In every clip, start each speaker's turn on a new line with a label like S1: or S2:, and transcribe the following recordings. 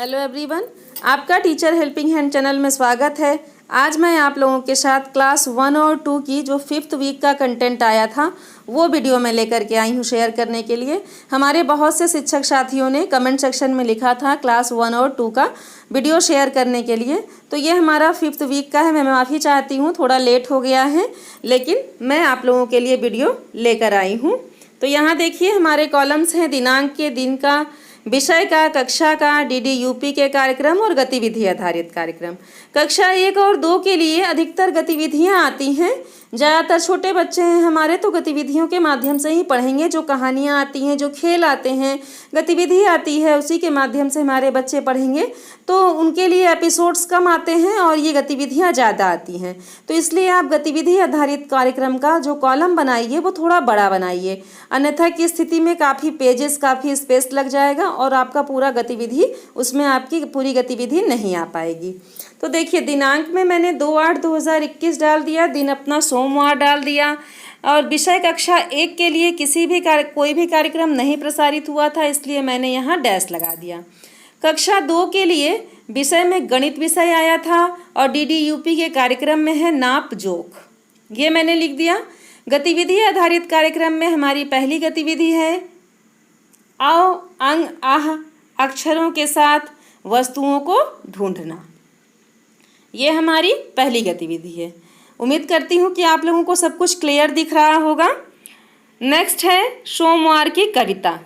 S1: Hello everyone, आपका teacher helping hand channel में स्वागत है। आज मैं आप लोगों के साथ क्लास 1 और 2 की जो 5th वीक का कंटेंट आया था वो वीडियो में लेकर के आई हूँ शेयर करने के लिए। हमारे बहुत से शिक्षक साथियों ने कमेंट सेक्शन में लिखा था क्लास 1 और 2 का वीडियो शेयर करने के लिए। तो ये हमारा 5th वीक का है। मैं माफ़ी चाहती हूँ, थोड़ा लेट हो गया है, लेकिन मैं आप लोगों के लिए वीडियो लेकर आई हूँ। तो यहाँ देखिए हमारे कॉलम्स हैं दिनांक के, दिन का, विषय का, कक्षा का, डीडी यूपी के कार्यक्रम और गतिविधि आधारित कार्यक्रम। कक्षा 1 और 2 के लिए अधिकतर गतिविधियां आती हैं। ज़्यादातर छोटे बच्चे हैं हमारे, तो गतिविधियों के माध्यम से ही पढ़ेंगे। जो कहानियां आती हैं, जो खेल आते हैं, गतिविधि आती है, उसी के माध्यम से हमारे बच्चे पढ़ेंगे। तो उनके लिए एपिसोड्स कम आते हैं और ये गतिविधियां ज़्यादा आती हैं। तो इसलिए आप गतिविधि आधारित कार्यक्रम का जो कॉलम बनाइए वो थोड़ा बड़ा बनाइए, अन्यथा की स्थिति में काफ़ी पेजेस, काफ़ी स्पेस लग जाएगा और आपका पूरा गतिविधि, उसमें आपकी पूरी गतिविधि नहीं आ पाएगी। तो देखिए दिनांक में मैंने 2/8/2021 डाल दिया, दिन अपना सोमवार डाल दिया, और विषय कक्षा 1 के लिए कोई भी कार्यक्रम नहीं प्रसारित हुआ था, इसलिए मैंने यहाँ डैश लगा दिया। कक्षा 2 के लिए विषय में गणित विषय आया था और डीडी यूपी के कार्यक्रम में है नाप जोख, ये मैंने लिख दिया। गतिविधि आधारित कार्यक्रम में हमारी पहली गतिविधि है आओ अंग आह अक्षरों के साथ वस्तुओं को ढूंढना। ये हमारी पहली गतिविधि है। उम्मीद करती हूँ कि आप लोगों को सब कुछ क्लियर दिख रहा होगा। नेक्स्ट है सोमवार की कविता।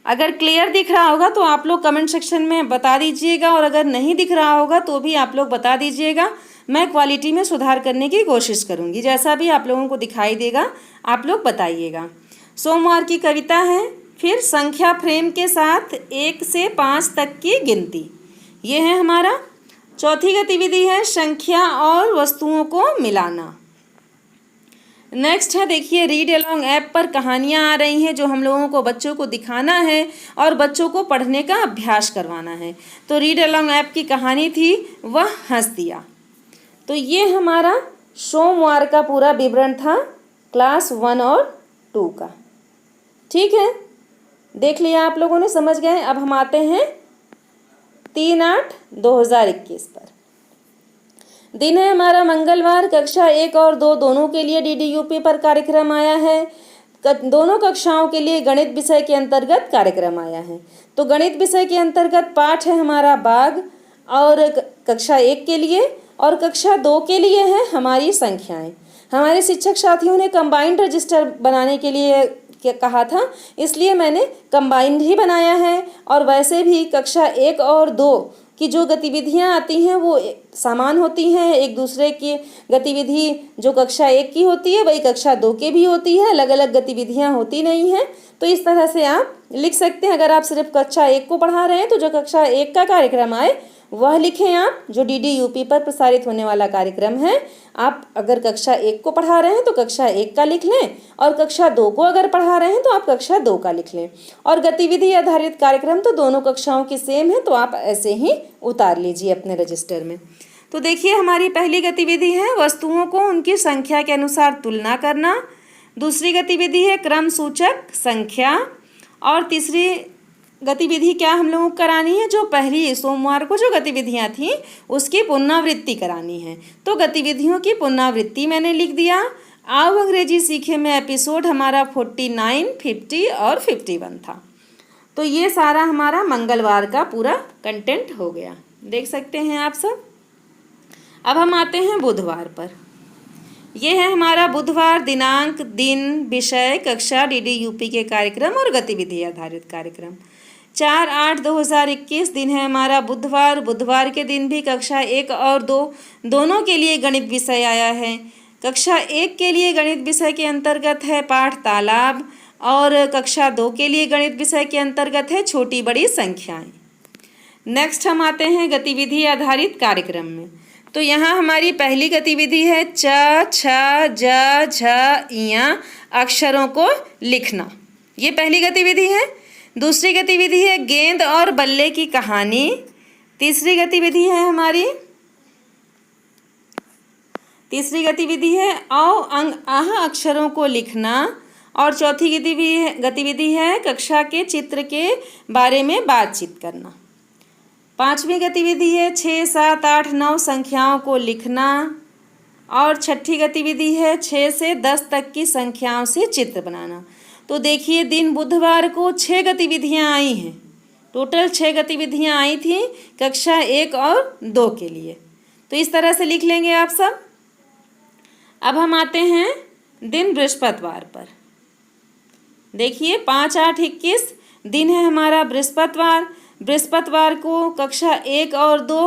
S1: अगर क्लियर दिख रहा होगा तो आप लोग कमेंट सेक्शन में बता दीजिएगा, और अगर नहीं दिख रहा होगा तो भी आप लोग बता दीजिएगा। मैं क्वालिटी में सुधार करने की कोशिश करूँगी। जैसा भी आप लोगों को दिखाई देगा आप लोग बताइएगा। सोमवार की कविता है। फिर संख्या फ्रेम के साथ 1 से 5 तक की गिनती, ये है हमारा। चौथी गतिविधि है संख्या और वस्तुओं को मिलाना। नेक्स्ट है देखिए रीड अलोंग ऐप पर कहानियाँ आ रही हैं जो हम लोगों को बच्चों को दिखाना है और बच्चों को पढ़ने का अभ्यास करवाना है। तो रीड अलोंग ऐप की कहानी थी वह हंस दिया। तो ये हमारा सोमवार का पूरा विवरण था क्लास 1 और 2 का। ठीक है, देख लिया आप लोगों ने, समझ गए। अब हम आते हैं 3/8/2021 पर। दिन है हमारा मंगलवार। कक्षा 1 और 2 दोनों के लिए डीडी यूपी पर कार्यक्रम आया है। दोनों कक्षाओं के लिए गणित विषय के अंतर्गत कार्यक्रम आया है। तो गणित विषय के अंतर्गत पाठ है हमारा बाग, और कक्षा 1 के लिए, और कक्षा 2 के लिए है हमारी संख्याएं। हमारे शिक्षक साथियों ने कंबाइंड रजिस्टर बनाने के लिए कहा था, इसलिए मैंने कंबाइंड ही बनाया है। और वैसे भी कक्षा 1 और 2 की जो गतिविधियां आती हैं वो समान होती हैं। एक दूसरे की गतिविधि जो कक्षा 1 की होती है वही कक्षा 2 के भी होती है, अलग अलग गतिविधियां होती नहीं हैं। तो इस तरह से आप लिख सकते हैं। अगर आप सिर्फ कक्षा 1 को पढ़ा रहे हैं तो जो कक्षा 1 का कार्यक्रम आए वह लिखें आप, जो डीडी यूपी पर प्रसारित होने वाला कार्यक्रम है। आप अगर कक्षा 1 को पढ़ा रहे हैं तो कक्षा 1 का लिख लें, और कक्षा 2 को अगर पढ़ा रहे हैं तो आप कक्षा 2 का लिख लें। और गतिविधि आधारित कार्यक्रम तो दोनों कक्षाओं की सेम है, तो आप ऐसे ही उतार लीजिए अपने रजिस्टर में। तो देखिए हमारी पहली गतिविधि है वस्तुओं को उनकी संख्या के अनुसार तुलना करना। दूसरी गतिविधि है क्रम सूचक संख्या। और तीसरी गतिविधि क्या हम लोगों को करानी है, जो पहली सोमवार को जो गतिविधियां थी उसकी पुनरावृत्ति करानी है। तो गतिविधियों की पुनरावृत्ति मैंने लिख दिया। आओ अंग्रेजी सीखे में एपिसोड हमारा 49, 50 और 51 था। तो ये सारा हमारा मंगलवार का पूरा कंटेंट हो गया, देख सकते हैं आप सब। अब हम आते हैं बुधवार पर। यह है हमारा बुधवार। दिनांक, दिन, विषय, कक्षा, डीडी यूपी के कार्यक्रम और गतिविधि आधारित कार्यक्रम। 4/8/2021 दिन है हमारा बुधवार। बुधवार के दिन भी कक्षा 1 और 2 दोनों के लिए गणित विषय आया है। कक्षा 1 के लिए गणित विषय के अंतर्गत है पाठ तालाब, और कक्षा 2 के लिए गणित विषय के अंतर्गत है छोटी बड़ी संख्याएं। नेक्स्ट हम आते हैं गतिविधि आधारित कार्यक्रम में। तो यहाँ हमारी पहली गतिविधि है च, छ, ज, झ, इया अक्षरों को लिखना, ये पहली गतिविधि है। दूसरी गतिविधि है गेंद और बल्ले की कहानी। तीसरी गतिविधि है हमारी आओ अंग आह अक्षरों को लिखना। और चौथी गतिविधि है कक्षा के चित्र के बारे में बातचीत करना। पांचवी गतिविधि है 6, 7, 8, 9 संख्याओं को लिखना। और छठी गतिविधि है 6 से 10 तक की संख्याओं से चित्र बनाना। तो देखिए दिन बुधवार को 6 गतिविधियां आई हैं। टोटल 6 गतिविधियां आई थी कक्षा 1 और 2 के लिए। तो इस तरह से लिख लेंगे आप सब। अब हम आते हैं दिन बृहस्पतिवार पर। देखिए 5, 8, 21 दिन है हमारा बृहस्पतिवार। बृहस्पतिवार को कक्षा 1 और 2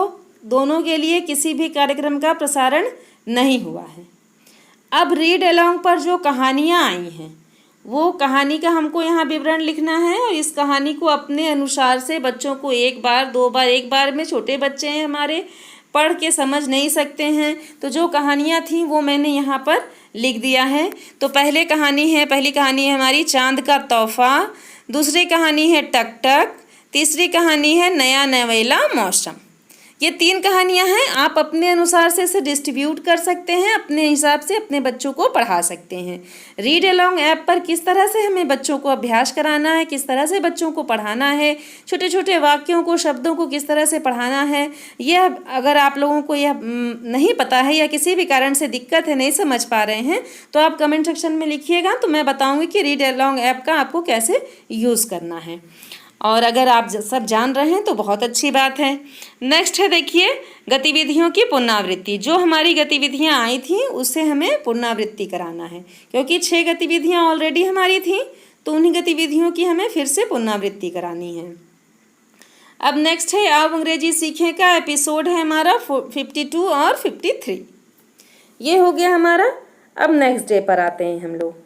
S1: दोनों के लिए किसी भी कार्यक्रम का प्रसारण नहीं हुआ है। अब रीड अलोंग पर जो कहानियाँ आई हैं वो कहानी का हमको यहाँ विवरण लिखना है और इस कहानी को अपने अनुसार से बच्चों को 1 बार 2 बार, एक बार में छोटे बच्चे हैं हमारे, पढ़ के समझ नहीं सकते हैं। तो जो कहानियाँ थीं वो मैंने यहाँ पर लिख दिया है। तो पहली कहानी है हमारी चांद का तोहफा। दूसरी कहानी है टक टक। तीसरी कहानी है नया नवेला मौसम। ये 3 कहानियाँ हैं। आप अपने अनुसार से इसे डिस्ट्रीब्यूट कर सकते हैं, अपने हिसाब से अपने बच्चों को पढ़ा सकते हैं। रीड अलोंग ऐप पर किस तरह से हमें बच्चों को अभ्यास कराना है, किस तरह से बच्चों को पढ़ाना है, छोटे छोटे वाक्यों को, शब्दों को किस तरह से पढ़ाना है, यह अगर आप लोगों को यह नहीं पता है या किसी भी कारण से दिक्कत है, नहीं समझ पा रहे हैं, तो आप कमेंट सेक्शन में लिखिएगा, तो मैं बताऊँगी कि रीड अलोंग ऐप का आपको कैसे यूज़ करना है। और अगर आप सब जान रहे हैं तो बहुत अच्छी बात है। नेक्स्ट है देखिए गतिविधियों की पुनरावृत्ति। जो हमारी गतिविधियां आई थी उससे हमें पुनरावृत्ति कराना है, क्योंकि 6 गतिविधियां ऑलरेडी हमारी थी, तो उन्हीं गतिविधियों की हमें फिर से पुनरावृत्ति करानी है। अब नेक्स्ट है अब अंग्रेजी सीखें का एपिसोड है हमारा 52 और 53। ये हो गया हमारा। अब नेक्स्ट डे पर आते हैं हम लोग।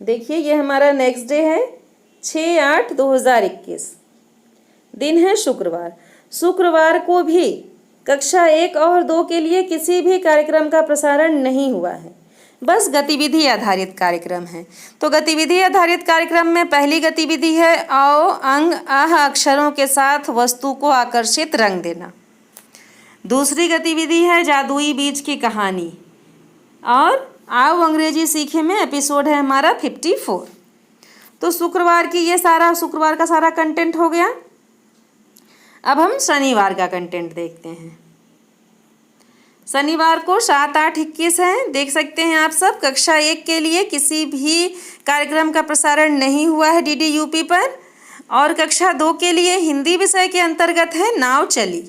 S1: देखिए ये हमारा नेक्स्ट डे है 6/8/2021। दिन है शुक्रवार। शुक्रवार को भी कक्षा 1 और 2 के लिए किसी भी कार्यक्रम का प्रसारण नहीं हुआ है, बस गतिविधि आधारित कार्यक्रम है। तो गतिविधि आधारित कार्यक्रम में पहली गतिविधि है आओ अंग आह अक्षरों के साथ वस्तु को आकर्षित रंग देना। दूसरी गतिविधि है जादुई बीज की कहानी। और आओ अंग्रेजी सीखे में एपिसोड है हमारा 54। तो शुक्रवार का सारा कंटेंट हो गया। अब हम शनिवार का कंटेंट देखते हैं। शनिवार को 7/8/21 है। देख सकते हैं आप सब कक्षा 1 के लिए किसी भी कार्यक्रम का प्रसारण नहीं हुआ है DDUP पर। और कक्षा 2 के लिए हिंदी विषय के अंतर्गत है नाव चली।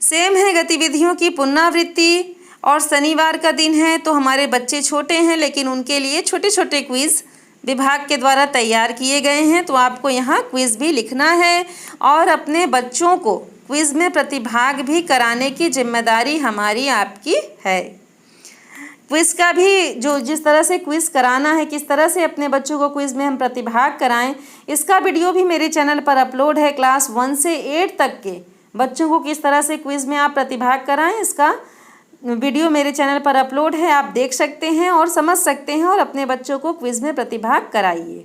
S1: सेम है गतिविधियों की पुनरावृत्ति। और शनिवार का दिन है तो हमारे बच्चे छोटे हैं, लेकिन उनके लिए छोटे छोटे क्विज़ विभाग के द्वारा तैयार किए गए हैं। तो आपको यहाँ क्विज़ भी लिखना है और अपने बच्चों को क्विज़ में प्रतिभाग भी कराने की जिम्मेदारी हमारी आपकी है। क्विज़ का भी जिस तरह से क्विज़ कराना है, किस तरह से अपने बच्चों को क्विज़ में हम प्रतिभाग कराएं, इसका वीडियो भी मेरे चैनल पर अपलोड है। क्लास 1 से 8 तक के बच्चों को किस तरह से क्विज़ में आप प्रतिभाग कराएं, इसका वीडियो मेरे चैनल पर अपलोड है। आप देख सकते हैं और समझ सकते हैं और अपने बच्चों को क्विज़ में प्रतिभाग कराइए।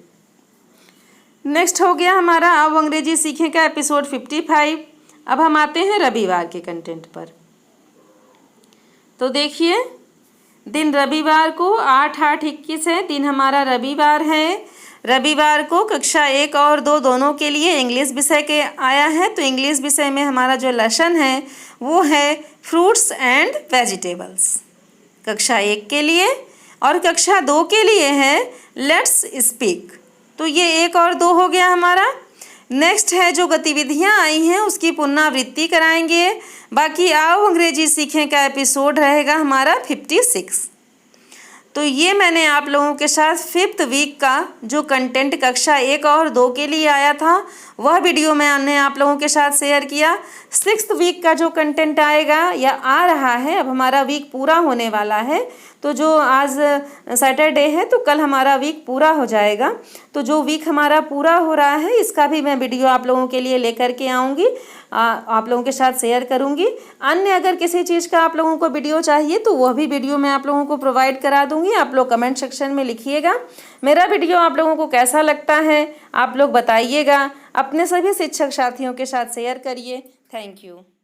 S1: नेक्स्ट हो गया हमारा अब अंग्रेजी सीखें का एपिसोड 55। अब हम आते हैं रविवार के कंटेंट पर। तो देखिए दिन रविवार को 8/8/21 है। दिन हमारा रविवार है। रविवार को कक्षा 1 और 2 दोनों के लिए इंग्लिश विषय के आया है। तो इंग्लिश विषय में हमारा जो लेसन है वो है फ्रूट्स एंड वेजिटेबल्स कक्षा 1 के लिए। और कक्षा 2 के लिए है लेट्स स्पीक। तो ये 1 और 2 हो गया हमारा। नेक्स्ट है जो गतिविधियां आई हैं उसकी पुनरावृत्ति कराएंगे। बाकी आओ अंग्रेजी सीखें का एपिसोड रहेगा हमारा 56। तो ये मैंने आप लोगों के साथ 5th वीक का जो कंटेंट कक्षा 1 और 2 के लिए आया था वह वीडियो मैंने आप लोगों के साथ शेयर किया। 6th वीक का जो कंटेंट आएगा या आ रहा है, अब हमारा वीक पूरा होने वाला है। तो जो आज सैटरडे है तो कल हमारा वीक पूरा हो जाएगा। तो जो वीक हमारा पूरा हो रहा है इसका भी मैं वीडियो आप लोगों के लिए लेकर के आऊँगी, आप लोगों के साथ शेयर करूँगी। अन्य अगर किसी चीज़ का आप लोगों को वीडियो चाहिए तो वह भी वीडियो मैं आप लोगों को प्रोवाइड करा दूँगी। आप लोग कमेंट सेक्शन में लिखिएगा मेरा वीडियो आप लोगों को कैसा लगता है, आप लोग बताइएगा। अपने सभी शिक्षक साथियों के साथ शेयर करिए। Thank you.